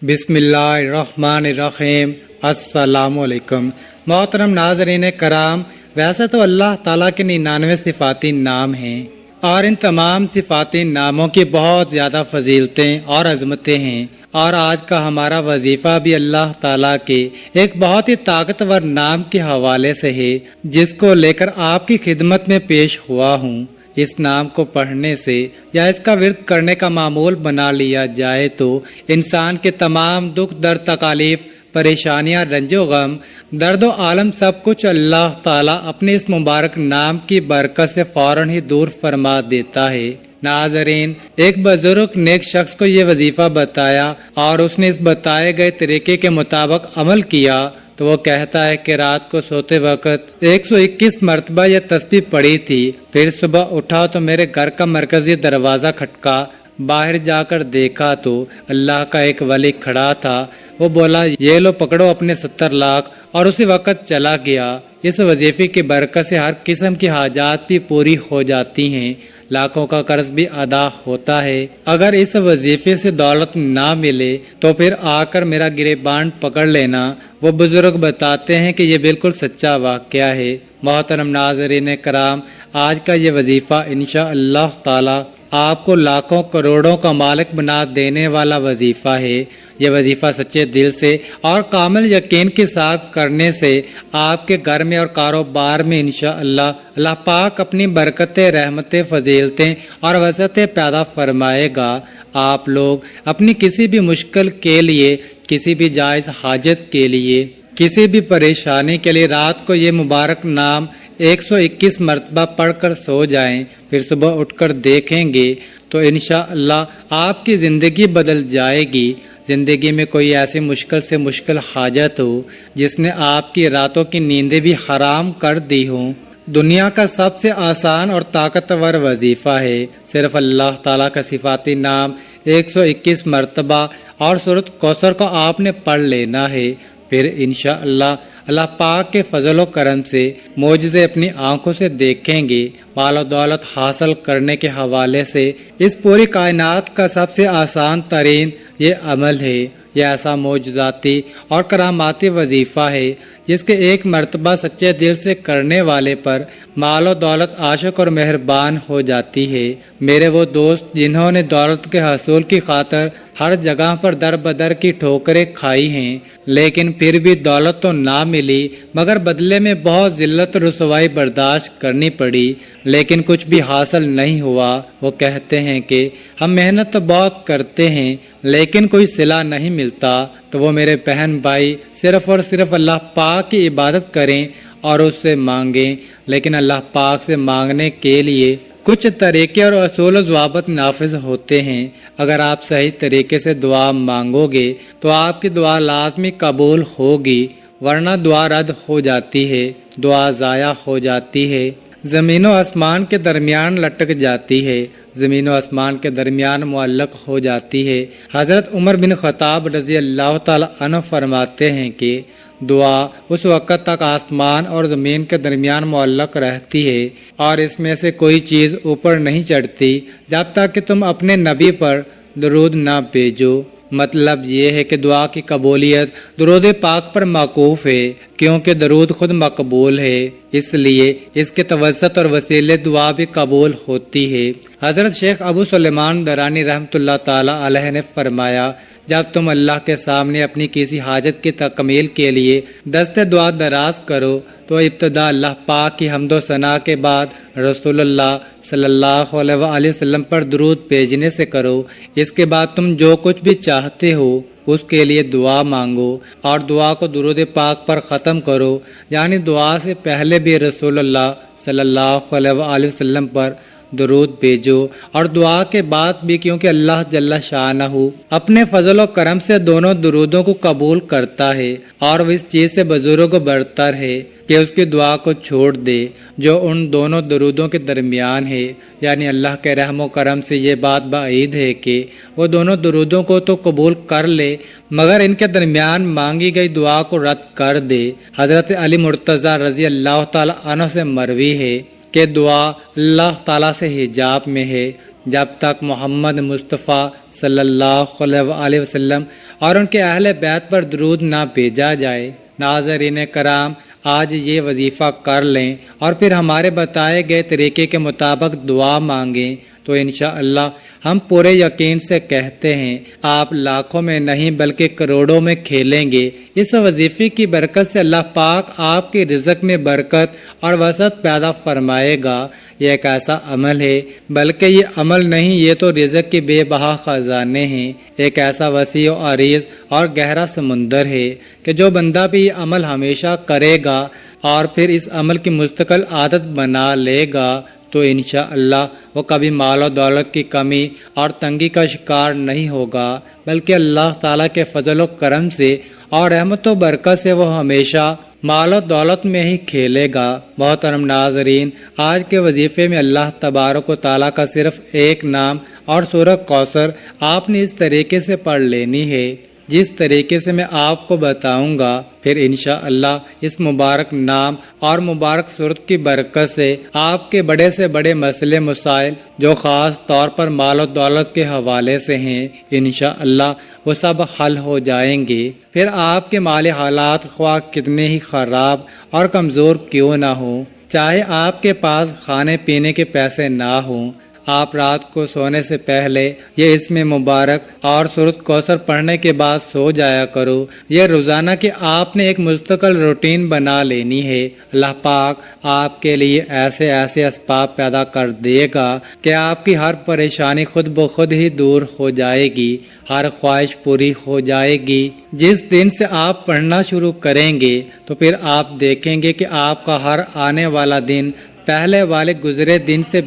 بسم اللہ الرحمن الرحیم۔ السلام علیکم محترم ناظرین کرام، ویسے تو اللہ تعالیٰ کے 99 صفاتی نام ہیں اور ان تمام صفاتی ناموں کی بہت زیادہ فضیلتیں اور عظمتیں ہیں، اور آج کا ہمارا وظیفہ بھی اللہ تعالیٰ کے ایک بہت ہی طاقتور نام کے حوالے سے ہے، جس کو لے کر آپ کی خدمت میں پیش ہوا ہوں۔ اس نام کو پڑھنے سے یا اس کا ورد کرنے کا معمول بنا لیا جائے تو انسان کے تمام دکھ درد تکالیف پریشانیاں رنج و غم درد و عالم سب کچھ اللہ تعالیٰ اپنے اس مبارک نام کی برکت سے فوراً ہی دور فرما دیتا ہے۔ ناظرین، ایک بزرگ نیک شخص کو یہ وظیفہ بتایا اور اس نے اس بتائے گئے طریقے کے مطابق عمل کیا تو وہ کہتا ہے کہ رات کو سوتے وقت 121 مرتبہ یہ تسبیح پڑھی تھی، پھر صبح اٹھا تو میرے گھر کا مرکزی دروازہ کھٹکا، باہر جا کر دیکھا تو اللہ کا ایک ولی کھڑا تھا۔ وہ بولا، یہ لو پکڑو اپنے 70 لاکھ، اور اسی وقت چلا گیا۔ اس وظیفے کی برکت سے ہر قسم کی حاجات بھی پوری ہو جاتی ہیں، لاکھوں کا قرض بھی ادا ہوتا ہے۔ اگر اس وظیفے سے دولت نہ ملے تو پھر آ کر میرا گریبان پکڑ لینا۔ وہ بزرگ بتاتے ہیں کہ یہ بالکل سچا واقعہ ہے۔ محترم ناظرین کرام، آج کا یہ وظیفہ انشاءاللہ تعالی آپ کو لاکھوں کروڑوں کا مالک بنا دینے والا وظیفہ ہے۔ یہ وظیفہ سچے دل سے اور کامل یقین کے ساتھ کرنے سے آپ کے گھر میں اور کاروبار میں انشاءاللہ اللہ پاک اپنی برکتیں، رحمتیں، فضیلتیں اور وسعتیں پیدا فرمائے گا۔ آپ لوگ اپنی کسی بھی مشکل کے لیے، کسی بھی جائز حاجت کے لیے، کسی بھی پریشانی کے لیے رات کو یہ مبارک نام 121 مرتبہ پڑھ کر سو جائیں، پھر صبح اٹھ کر دیکھیں گے تو انشاءاللہ آپ کی زندگی بدل جائے گی۔ زندگی میں کوئی ایسی مشکل سے مشکل حاجت ہو جس نے آپ کی راتوں کی نیندیں بھی حرام کر دی ہوں، دنیا کا سب سے آسان اور طاقتور وظیفہ ہے۔ صرف اللہ تعالیٰ کا صفاتی نام 121 مرتبہ اور سورۃ کوثر کو آپ نے پڑھ لینا ہے، پھر انشاءاللہ اللہ پاک کے فضل و کرم سے معجزے اپنی آنکھوں سے دیکھیں گے۔ مال و دولت حاصل کرنے کے حوالے سے اس پوری کائنات کا سب سے آسان ترین یہ عمل ہے۔ یہ ایسا معجزاتی اور کراماتی وظیفہ ہے جس کے ایک مرتبہ سچے دل سے کرنے والے پر مال و دولت عاشق اور مہربان ہو جاتی ہے۔ میرے وہ دوست جنہوں نے دولت کے حصول کی خاطر ہر جگہ پر در بدر کی ٹھوکریں کھائی ہیں، لیکن پھر بھی دولت تو نہ ملی مگر بدلے میں بہت ذلت و رسوائی برداشت کرنی پڑی، لیکن کچھ بھی حاصل نہیں ہوا، وہ کہتے ہیں کہ ہم محنت تو بہت کرتے ہیں لیکن کوئی صلہ نہیں ملتا۔ تو وہ میرے بہن بھائی صرف اور صرف اللہ پاک کی عبادت کریں اور اس سے مانگیں، لیکن اللہ پاک سے مانگنے کے لیے کچھ طریقے اور اصول و ضوابط نافذ ہوتے ہیں۔ اگر آپ صحیح طریقے سے دعا مانگو گے تو آپ کی دعا لازمی قبول ہوگی، ورنہ دعا رد ہو جاتی ہے، دعا ضائع ہو جاتی ہے، زمین و آسمان کے درمیان لٹک جاتی ہے، زمین و آسمان کے درمیان معلق ہو جاتی ہے۔ حضرت عمر بن خطاب رضی اللہ تعالی عنہ فرماتے ہیں کہ دعا اس وقت تک آسمان اور زمین کے درمیان معلق رہتی ہے اور اس میں سے کوئی چیز اوپر نہیں چڑھتی جب تک کہ تم اپنے نبی پر درود نہ بھیجو۔ مطلب یہ ہے کہ دعا کی قبولیت درود پاک پر موقوف ہے، کیونکہ درود خود مقبول ہے، اس لیے اس کے توسط اور وسیلے دعا بھی قبول ہوتی ہے۔ حضرت شیخ ابو سلیمان درانی رحمۃ اللہ تعالی علیہ نے فرمایا، جب تم اللہ کے سامنے اپنی کسی حاجت کی تکمیل کے لیے دست دعا دراز کرو تو ابتدا اللہ پاک کی حمد و ثنا کے بعد رسول اللہ صلی اللہ علیہ وآلہ وسلم پر درود بھیجنے سے کرو۔ اس کے بعد تم جو کچھ بھی چاہتے ہو اس کے لیے دعا مانگو اور دعا کو درود پاک پر ختم کرو، یعنی دعا سے پہلے بھی رسول اللہ صلی اللہ علیہ وآلہ وسلم پر درود بھیجو اور دعا کے بعد بھی، کیونکہ اللہ جل شانہ اپنے فضل و کرم سے دونوں درودوں کو قبول کرتا ہے اور وہ اس چیز سے بزرگ و برتر ہے کہ اس کی دعا کو چھوڑ دے جو ان دونوں درودوں کے درمیان ہے۔ یعنی اللہ کے رحم و کرم سے یہ بات بعید ہے کہ وہ دونوں درودوں کو تو قبول کر لے مگر ان کے درمیان مانگی گئی دعا کو رد کر دے۔ حضرت علی مرتضیٰ رضی اللہ تعالی عنہ سے مروی ہے کہ دعا اللہ تعالیٰ سے حجاب میں ہے، جب تک محمد مصطفیٰ صلی اللہ علیہ وسلم اور ان کے اہل بیت پر درود نہ بھیجا جائے۔ ناظرین کرام، آج یہ وظیفہ کر لیں اور پھر ہمارے بتائے گئے طریقے کے مطابق دعا مانگیں تو انشاءاللہ ہم پورے یقین سے کہتے ہیں آپ لاکھوں میں نہیں بلکہ کروڑوں میں کھیلیں گے۔ اس وظیفے کی برکت سے اللہ پاک آپ کے رزق میں برکت اور وسعت پیدا فرمائے گا۔ یہ ایک ایسا عمل ہے، بلکہ یہ عمل نہیں، یہ تو رزق کے بے بہا خزانے ہیں، ایک ایسا وسیع و عریض اور گہرا سمندر ہے کہ جو بندہ بھی یہ عمل ہمیشہ کرے گا اور پھر اس عمل کی مستقل عادت بنا لے گا تو انشاءاللہ وہ کبھی مال و دولت کی کمی اور تنگی کا شکار نہیں ہوگا، بلکہ اللہ تعالیٰ کے فضل و کرم سے اور رحمت و برکت سے وہ ہمیشہ مال و دولت میں ہی کھیلے گا۔ محترم ناظرین، آج کے وظیفے میں اللہ تبارک و تعالیٰ کا صرف ایک نام اور سورہ کوثر آپ نے اس طریقے سے پڑھ لینی ہے جس طریقے سے میں آپ کو بتاؤں گا۔ پھر انشاءاللہ اس مبارک نام اور مبارک سورت کی برکت سے آپ کے بڑے سے بڑے مسئلے مسائل جو خاص طور پر مال و دولت کے حوالے سے ہیں انشاءاللہ وہ سب حل ہو جائیں گے۔ پھر آپ کے مالی حالات خواہ کتنے ہی خراب اور کمزور کیوں نہ ہوں، چاہے آپ کے پاس کھانے پینے کے پیسے نہ ہوں، آپ رات کو سونے سے پہلے یہ اسم مبارک اور سورۃ کوثر پڑھنے کے بعد سو جایا کرو۔ یہ روزانہ کہ آپ نے ایک مستقل روٹین بنا لینی ہے۔ اللہ پاک آپ کے لیے ایسے اسباب پیدا کر دے گا کہ آپ کی ہر پریشانی خود بخود ہی دور ہو جائے گی، ہر خواہش پوری ہو جائے گی۔ جس دن سے آپ پڑھنا شروع کریں گے تو پھر آپ دیکھیں گے کہ آپ کا ہر آنے والا دن پہلے والے گزرے دن سے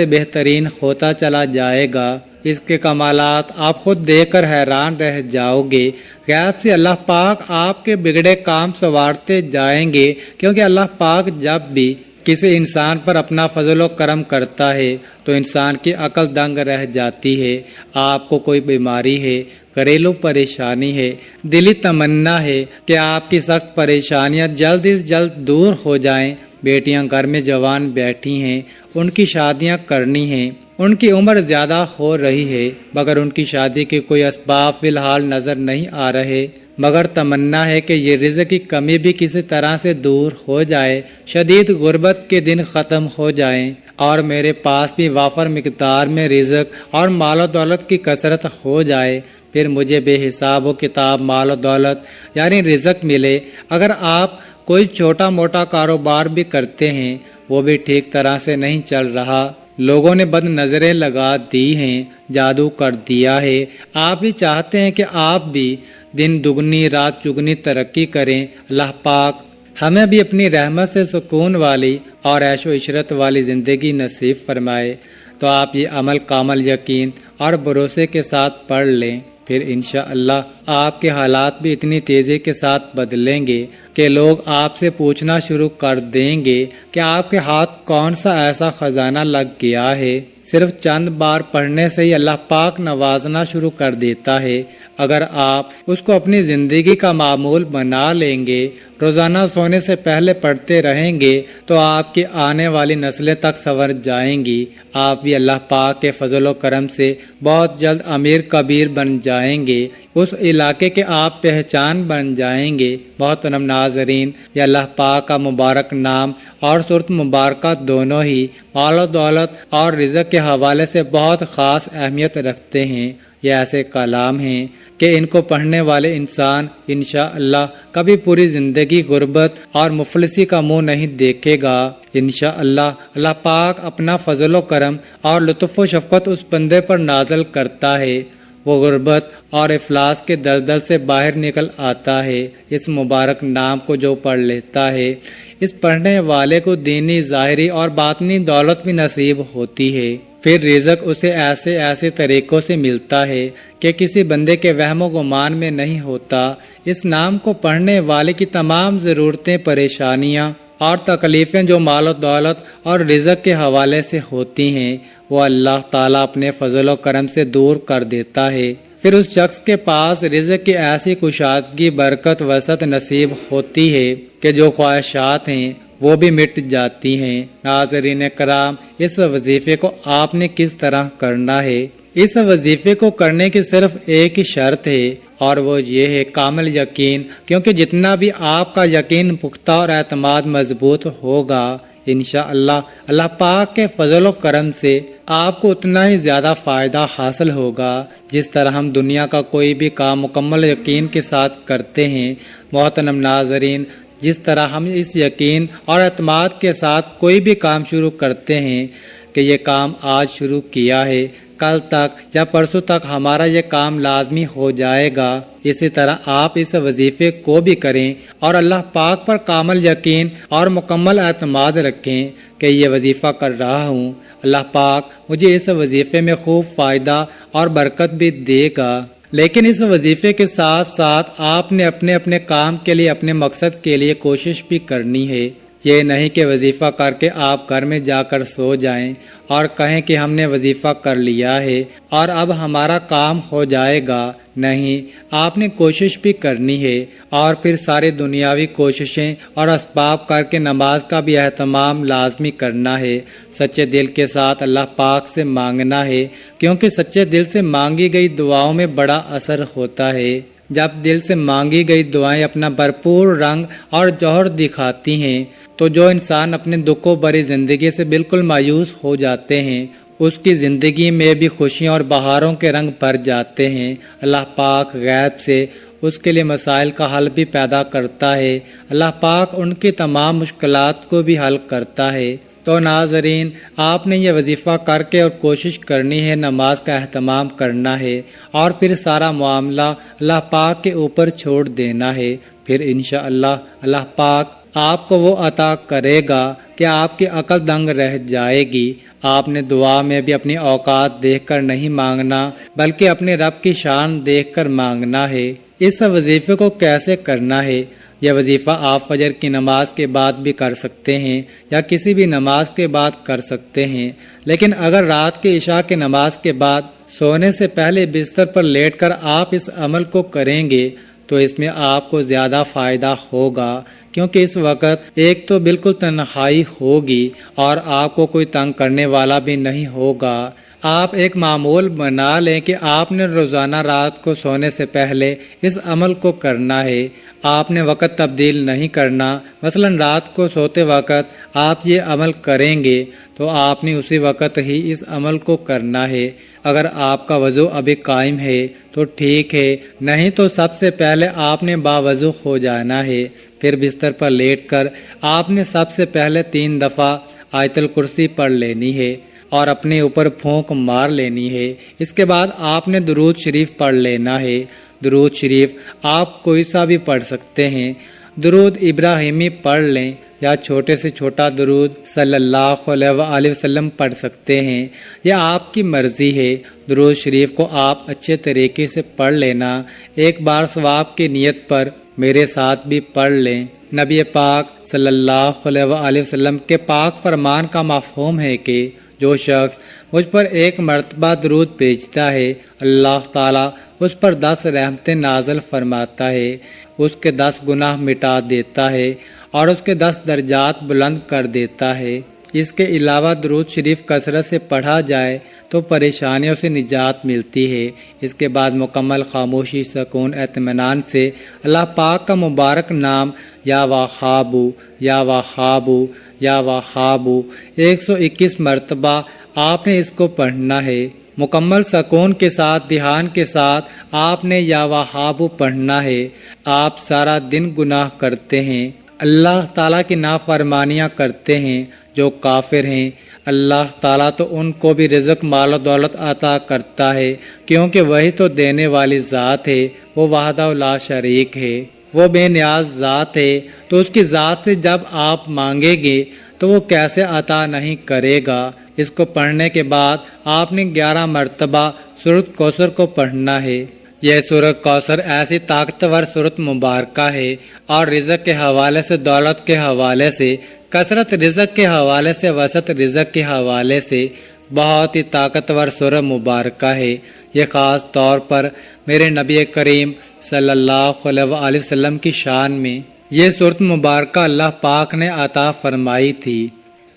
بہترین ہوتا چلا جائے گا۔ اس کے کمالات آپ خود دیکھ کر حیران رہ جاؤ گے۔ غیب سے اللہ پاک آپ کے بگڑے کام سنوارتے جائیں گے، کیونکہ اللہ پاک جب بھی کسی انسان پر اپنا فضل و کرم کرتا ہے تو انسان کی عقل دنگ رہ جاتی ہے۔ آپ کو کوئی بیماری ہے، گھریلو پریشانی ہے، دلی تمنا ہے کہ آپ کی سخت پریشانیاں جلد از جلد دور ہو جائیں۔ بیٹیاں گھر میں جوان بیٹھی ہیں، ان کی شادیاں کرنی ہیں، ان کی عمر زیادہ ہو رہی ہے مگر ان کی شادی کے کوئی اسباب فی الحال نظر نہیں آ رہے، مگر تمنا ہے کہ یہ رزق کی کمی بھی کسی طرح سے دور ہو جائے، شدید غربت کے دن ختم ہو جائیں اور میرے پاس بھی وافر مقدار میں رزق اور مال و دولت کی کثرت ہو جائے، پھر مجھے بے حساب و کتاب مال و دولت یعنی رزق ملے۔ اگر آپ کوئی چھوٹا موٹا کاروبار بھی کرتے ہیں، وہ بھی ٹھیک طرح سے نہیں چل رہا، لوگوں نے بد نظریں لگا دی ہیں، جادو کر دیا ہے، آپ بھی چاہتے ہیں کہ آپ بھی دن دگنی رات چگنی ترقی کریں، اللہ پاک ہمیں بھی اپنی رحمت سے سکون والی اور عیش و عشرت والی زندگی نصیب فرمائے۔ تو آپ یہ عمل کامل یقین اور بھروسے کے ساتھ پڑھ لیں، پھر انشاءاللہ آپ کے حالات بھی اتنی تیزی کے ساتھ بدلیں گے کہ لوگ آپ سے پوچھنا شروع کر دیں گے کہ آپ کے ہاتھ کون سا ایسا خزانہ لگ گیا ہے۔ صرف چند بار پڑھنے سے ہی اللہ پاک نوازنا شروع کر دیتا ہے۔ اگر آپ اس کو اپنی زندگی کا معمول بنا لیں گے، روزانہ سونے سے پہلے پڑھتے رہیں گے تو آپ کی آنے والی نسلیں تک سنور جائیں گی۔ آپ بھی اللہ پاک کے فضل و کرم سے بہت جلد امیر کبیر بن جائیں گے، اس علاقے کے آپ پہچان بن جائیں گے۔ محترم ناظرین، یہ اللہ پاک کا مبارک نام اور سورت مبارکہ دونوں ہی مال و دولت اور رزق کے حوالے سے بہت خاص اہمیت رکھتے ہیں۔ یہ ایسے کلام ہیں کہ ان کو پڑھنے والے انسان انشاءاللہ کبھی پوری زندگی غربت اور مفلسی کا منہ نہیں دیکھے گا۔ انشاءاللہ اللہ پاک اپنا فضل و کرم اور لطف و شفقت اس بندے پر نازل کرتا ہے، وہ غربت اور افلاس کے دلدل سے باہر نکل آتا ہے۔ اس مبارک نام کو جو پڑھ لیتا ہے، اس پڑھنے والے کو دینی ظاہری اور باطنی دولت بھی نصیب ہوتی ہے۔ پھر رزق اسے ایسے طریقوں سے ملتا ہے کہ کسی بندے کے وہم و گمان میں نہیں ہوتا۔ اس نام کو پڑھنے والے کی تمام ضرورتیں، پریشانیاں اور تکلیفیں جو مال و دولت اور رزق کے حوالے سے ہوتی ہیں وہ اللہ تعالیٰ اپنے فضل و کرم سے دور کر دیتا ہے۔ پھر اس شخص کے پاس رزق کی ایسی کشادگی، برکت، وسعت نصیب ہوتی ہے کہ جو خواہشات ہیں وہ بھی مٹ جاتی ہیں۔ ناظرین کرام، اس وظیفے کو آپ نے کس طرح کرنا ہے؟ اس وظیفے کو کرنے کی صرف ایک ہی شرط ہے، اور وہ یہ ہے کامل یقین، کیونکہ جتنا بھی آپ کا یقین پختہ اور اعتماد مضبوط ہوگا، انشاءاللہ اللہ پاک کے فضل و کرم سے آپ کو اتنا ہی زیادہ فائدہ حاصل ہوگا۔ جس طرح ہم دنیا کا کوئی بھی کام مکمل یقین کے ساتھ کرتے ہیں، محترم ناظرین، جس طرح ہم اس یقین اور اعتماد کے ساتھ کوئی بھی کام شروع کرتے ہیں کہ یہ کام آج شروع کیا ہے، کل تک یا پرسوں تک ہمارا یہ کام لازمی ہو جائے گا، اسی طرح آپ اس وظیفے کو بھی کریں اور اللہ پاک پر کامل یقین اور مکمل اعتماد رکھیں کہ یہ وظیفہ کر رہا ہوں، اللہ پاک مجھے اس وظیفے میں خوب فائدہ اور برکت بھی دے گا۔ لیکن اس وظیفے کے ساتھ ساتھ آپ نے اپنے کام کے لیے، اپنے مقصد کے لیے کوشش بھی کرنی ہے۔ یہ نہیں کہ وظیفہ کر کے آپ گھر میں جا کر سو جائیں اور کہیں کہ ہم نے وظیفہ کر لیا ہے اور اب ہمارا کام ہو جائے گا۔ نہیں، آپ نے کوشش بھی کرنی ہے، اور پھر ساری دنیاوی کوششیں اور اسباب کر کے نماز کا بھی اہتمام لازمی کرنا ہے۔ سچے دل کے ساتھ اللہ پاک سے مانگنا ہے، کیونکہ سچے دل سے مانگی گئی دعاؤں میں بڑا اثر ہوتا ہے۔ جب دل سے مانگی گئی دعائیں اپنا بھرپور رنگ اور جوہر دکھاتی ہیں تو جو انسان اپنے دکھوں بھری زندگی سے بالکل مایوس ہو جاتے ہیں، اس کی زندگی میں بھی خوشیوں اور بہاروں کے رنگ بھر جاتے ہیں۔ اللہ پاک غیب سے اس کے لیے مسائل کا حل بھی پیدا کرتا ہے۔ اللہ پاک ان کی تمام مشکلات کو بھی حل کرتا ہے۔ تو ناظرین، آپ نے یہ وظیفہ کر کے اور کوشش کرنی ہے، نماز کا اہتمام کرنا ہے، اور پھر سارا معاملہ اللہ پاک کے اوپر چھوڑ دینا ہے۔ پھر انشاءاللہ اللہ پاک آپ کو وہ عطا کرے گا کہ آپ کی عقل دنگ رہ جائے گی۔ آپ نے دعا میں بھی اپنی اوقات دیکھ کر نہیں مانگنا، بلکہ اپنے رب کی شان دیکھ کر مانگنا ہے۔ اس وظیفے کو کیسے کرنا ہے؟ یہ وظیفہ آپ فجر کی نماز کے بعد بھی کر سکتے ہیں یا کسی بھی نماز کے بعد کر سکتے ہیں، لیکن اگر رات کی عشاء کی نماز کے بعد سونے سے پہلے بستر پر لیٹ کر آپ اس عمل کو کریں گے تو اس میں آپ کو زیادہ فائدہ ہوگا، کیونکہ اس وقت ایک تو بالکل تنہائی ہوگی اور آپ کو کوئی تنگ کرنے والا بھی نہیں ہوگا۔ آپ ایک معمول بنا لیں کہ آپ نے روزانہ رات کو سونے سے پہلے اس عمل کو کرنا ہے۔ آپ نے وقت تبدیل نہیں کرنا، مثلا رات کو سوتے وقت آپ یہ عمل کریں گے تو آپ نے اسی وقت ہی اس عمل کو کرنا ہے۔ اگر آپ کا وضو ابھی قائم ہے تو ٹھیک ہے، نہیں تو سب سے پہلے آپ نے باوضو ہو جانا ہے۔ پھر بستر پر لیٹ کر آپ نے سب سے پہلے 3 دفعہ آیت الکرسی پڑھ لینی ہے اور اپنے اوپر پھونک مار لینی ہے۔ اس کے بعد آپ نے درود شریف پڑھ لینا ہے۔ درود شریف آپ کوئی سا بھی پڑھ سکتے ہیں، درود ابراہیمی پڑھ لیں یا چھوٹے سے چھوٹا درود صلی اللہ علیہ وآلہ وسلم پڑھ سکتے ہیں، یہ آپ کی مرضی ہے۔ درود شریف کو آپ اچھے طریقے سے پڑھ لینا، ایک بار ثواب کی نیت پر میرے ساتھ بھی پڑھ لیں۔ نبی پاک صلی اللہ علیہ وآلہ وسلم کے پاک فرمان کا مفہوم ہے کہ جو شخص مجھ پر ایک مرتبہ درود بھیجتا ہے، اللہ تعالیٰ اس پر 10 رحمتیں نازل فرماتا ہے، اس کے 10 گناہ مٹا دیتا ہے اور اس کے 10 درجات بلند کر دیتا ہے۔ اس کے علاوہ درود شریف کثرت سے پڑھا جائے تو پریشانیوں سے نجات ملتی ہے۔ اس کے بعد مکمل خاموشی، سکون، اطمینان سے اللہ پاک کا مبارک نام یا وہابو یا وہابو یا وہابو 121 مرتبہ آپ نے اس کو پڑھنا ہے۔ مکمل سکون کے ساتھ، دھیان کے ساتھ آپ نے یا وہابو پڑھنا ہے۔ آپ سارا دن گناہ کرتے ہیں، اللہ تعالیٰ کی نافرمانیاں کرتے ہیں، جو کافر ہیں اللہ تعالیٰ تو ان کو بھی رزق، مال و دولت عطا کرتا ہے، کیونکہ وہی تو دینے والی ذات ہے، وہ وحدہ لا شریک ہے، وہ بے نیاز ذات ہے۔ تو اس کی ذات سے جب آپ مانگیں گے تو وہ کیسے عطا نہیں کرے گا؟ اس کو پڑھنے کے بعد آپ نے 11 مرتبہ سورۃ کوثر کو پڑھنا ہے۔ یہ سورۃ کوثر ایسی طاقتور سورۃ مبارکہ ہے، اور رزق کے حوالے سے، دولت کے حوالے سے، کثرت رزق کے حوالے سے، وسعت رزق کے حوالے سے بہت ہی طاقتور سورۃ مبارکہ ہے۔ یہ خاص طور پر میرے نبی کریم صلی اللہ علیہ وآلہ وسلم کی شان میں یہ صورت مبارکہ اللہ پاک نے عطا فرمائی تھی۔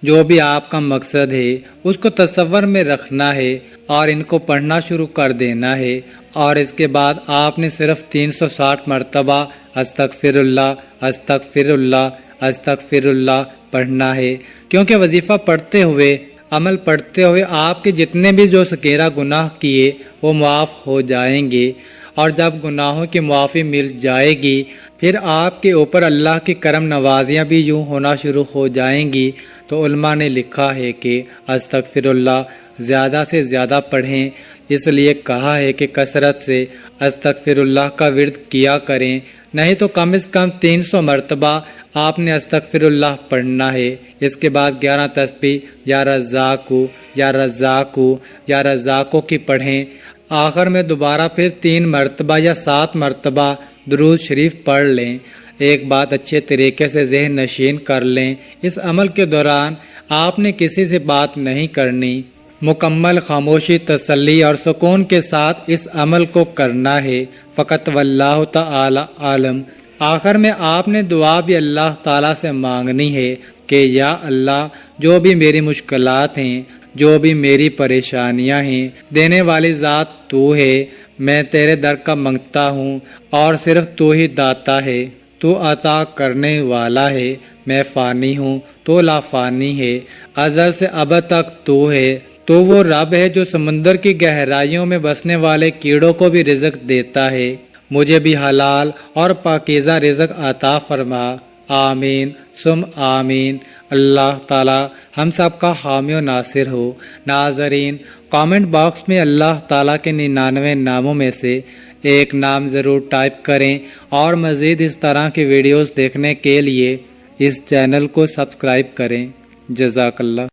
جو بھی آپ کا مقصد ہے اس کو تصور میں رکھنا ہے اور ان کو پڑھنا شروع کر دینا ہے، اور اس کے بعد آپ نے صرف 360 مرتبہ استغفر اللہ استغفر اللہ استغفر اللہ پڑھنا ہے، کیونکہ وظیفہ پڑھتے ہوئے، عمل پڑھتے ہوئے آپ کے جتنے بھی جو سکیرہ گناہ کیے وہ معاف ہو جائیں گے، اور جب گناہوں کی معافی مل جائے گی پھر آپ کے اوپر اللہ کی کرم نوازیاں بھی یوں ہونا شروع ہو جائیں گی۔ تو علماء نے لکھا ہے کہ استغفر اللہ زیادہ سے زیادہ پڑھیں، اس لیے کہا ہے کہ کثرت سے استغفر اللہ کا ورد کیا کریں، نہیں تو کم از کم 300 مرتبہ آپ نے استغفر اللہ پڑھنا ہے۔ اس کے بعد 11 تسبیح یا رزاقو یا رزاقو یا رزاقو کی پڑھیں، آخر میں دوبارہ پھر 3 مرتبہ یا 7 مرتبہ درود شریف پڑھ لیں۔ ایک بات اچھے طریقے سے ذہن نشین کر لیں، اس عمل کے دوران آپ نے کسی سے بات نہیں کرنی، مکمل خاموشی، تسلی اور سکون کے ساتھ اس عمل کو کرنا ہے، فقط واللہ تعالی عالم۔ آخر میں آپ نے دعا بھی اللہ تعالیٰ سے مانگنی ہے کہ یا اللہ، جو بھی میری مشکلات ہیں، جو بھی میری پریشانیاں ہیں، دینے والی ذات تو ہے، میں تیرے در کا منگتا ہوں، اور صرف تو ہی داتا ہے، تو عطا کرنے والا ہے، میں فانی ہوں، تو لا فانی ہے، ازل سے اب تک تو ہے، تو وہ رب ہے جو سمندر کی گہرائیوں میں بسنے والے کیڑوں کو بھی رزق دیتا ہے، مجھے بھی حلال اور پاکیزہ رزق عطا فرما، آمین ثم آمین۔ اللہ تعالی ہم سب کا حامی و ناصر ہو۔ ناظرین، کامنٹ باکس میں اللہ تعالیٰ کے 99 ناموں میں سے ایک نام ضرور ٹائپ کریں، اور مزید اس طرح کی ویڈیوز دیکھنے کے لیے اس چینل کو سبسکرائب کریں۔ جزاک اللہ۔